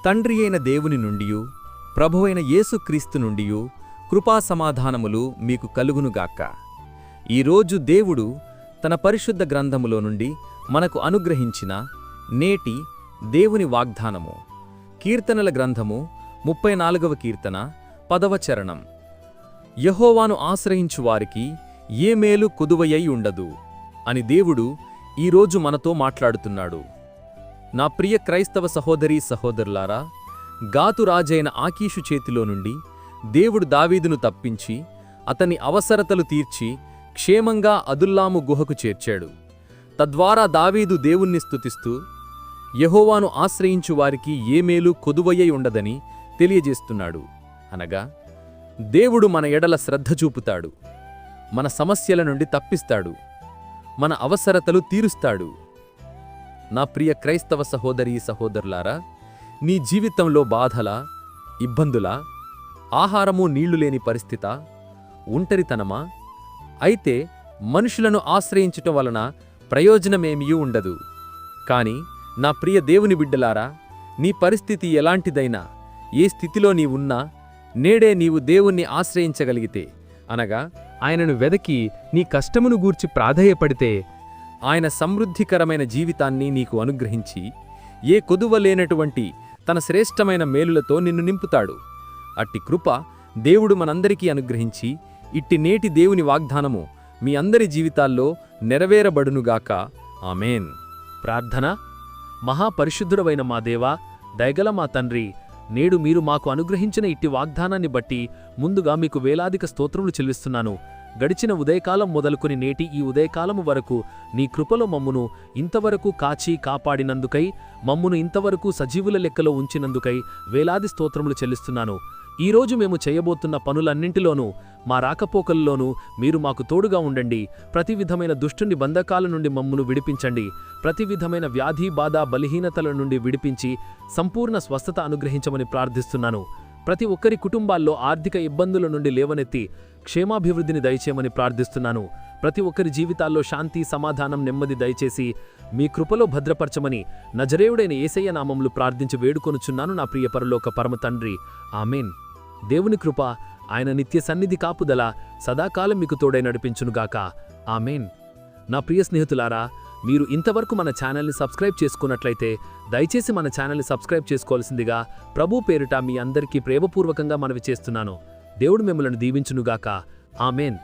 తండ్రి అయిన దేవుని నుండియు ప్రభువైన యేసుక్రీస్తు నుండియు కృపా సమాధానములు మీకు కలుగునుగాక. ఈరోజు దేవుడు తన పరిశుద్ధ గ్రంథములో నుండి మనకు అనుగ్రహించిన నేటి దేవుని వాగ్దానము కీర్తనల గ్రంథము 34వ కీర్తన 10వ చరణం. యెహోవాను ఆశ్రయించు వారికి ఏ మేలు కొదువయ్యి ఉండదు అని దేవుడు ఈరోజు మనతో మాట్లాడుతున్నాడు. నా ప్రియ క్రైస్తవ సహోదరీ సహోదరులారా, గాతు రాజైన ఆకీషు చేతిలో నుండి దేవుడు దావీదును తప్పించి అతని అవసరతలు తీర్చి క్షేమంగా అదుల్లాము గుహకు చేర్చాడు. తద్వారా దావీదు దేవుణ్ణి స్తుతిస్తూ యెహోవాను ఆశ్రయించు వారికి ఏ మేలు కొదువయ్యి ఉండదని తెలియజేస్తున్నాడు. అనగా దేవుడు మన ఎడల శ్రద్ధ చూపుతాడు, మన సమస్యల నుండి తప్పిస్తాడు, మన అవసరతలు తీరుస్తాడు. నా ప్రియ క్రైస్తవ సహోదరీ సహోదరులారా, నీ జీవితంలో బాధలా, ఇబ్బందులా, ఆహారము నీళ్లు లేని పరిస్థితా, ఒంటరితనమా? అయితే మనుషులను ఆశ్రయించటం వలన ప్రయోజనమేమీ ఉండదు. కాని నా ప్రియ దేవుని బిడ్డలారా, నీ పరిస్థితి ఎలాంటిదైనా, ఏ స్థితిలో నీవున్నా, నేడే నీవు దేవుణ్ణి ఆశ్రయించగలిగితే, అనగా ఆయనను వెదకి నీ కష్టమును గూర్చి ప్రాధేయపడితే, ఆయన సమృద్ధికరమైన జీవితాన్ని నీకు అనుగ్రహించి ఏ కొదువలేనటువంటి తన శ్రేష్టమైన మేలులతో నిన్ను నింపుతాడు. అట్టి కృప దేవుడు మనందరికీ అనుగ్రహించి ఇట్టి నేటి దేవుని వాగ్దానము మీ అందరి జీవితాల్లో నెరవేరబడునుగాక. ఆమేన్. ప్రార్థన. మహాపరిశుద్ధుడవైన మా దేవా, దయగల మా తండ్రి, నేడు మీరు మాకు అనుగ్రహించిన ఇట్టి వాగ్దానాన్ని బట్టి ముందుగా మీకు వేలాదిక స్తోత్రములు చెల్లిస్తున్నాను. గడిచిన ఉదయకాలం మొదలుకొని నేటి ఈ ఉదయకాలము వరకు నీ కృపలో మమ్మును ఇంతవరకు కాచి కాపాడినందుకై, మమ్మును ఇంతవరకు సజీవుల లెక్కలో ఉంచినందుకై వేలాది స్తోత్రములు చెల్లిస్తున్నాను. ఈరోజు మేము చేయబోతున్న పనులన్నింటిలోనూ, మా రాకపోకల్లోనూ మీరు మాకు తోడుగా ఉండండి. ప్రతి విధమైన దుష్టుని బంధకాల నుండి మమ్మును విడిపించండి. ప్రతి విధమైన వ్యాధి, బాధ, బలహీనతల నుండి విడిపించి సంపూర్ణ స్వస్థత అనుగ్రహించమని ప్రార్థిస్తున్నాను. ప్రతి ఒక్కరి కుటుంబాల్లో ఆర్థిక ఇబ్బందుల నుండి లేవనెత్తి క్షేమాభివృద్ధిని దయచేయమని ప్రార్థిస్తున్నాను. ప్రతి ఒక్కరి జీవితాల్లో శాంతి, సమాధానం, నెమ్మది దయచేసి మీ కృపలో భద్రపరచమని నజరేయుడైన యేసయ్య నామములు ప్రార్థించి వేడుకొనుచున్నాను నా ప్రియ పరలోక పరమ తండ్రి. ఆమేన్. దేవుని కృప, ఆయన నిత్య సన్నిధి కాపుదల సదాకాలం మీకు తోడై నడిపించునుగాక. ఆమేన్. నా ప్రియ స్నేహితులారా, మీరు ఇంతవరకు మన ఛానల్ని సబ్స్క్రైబ్ చేసుకున్నట్లయితే దయచేసి మన ఛానల్ని సబ్స్క్రైబ్ చేసుకోవాల్సిందిగా ప్రభు పేరిట మీ అందరికీ ప్రేమపూర్వకంగా మనవి చేస్తున్నాను. దేవుడు మిమ్మల్ని దీవించునుగాక. ఆమేన్.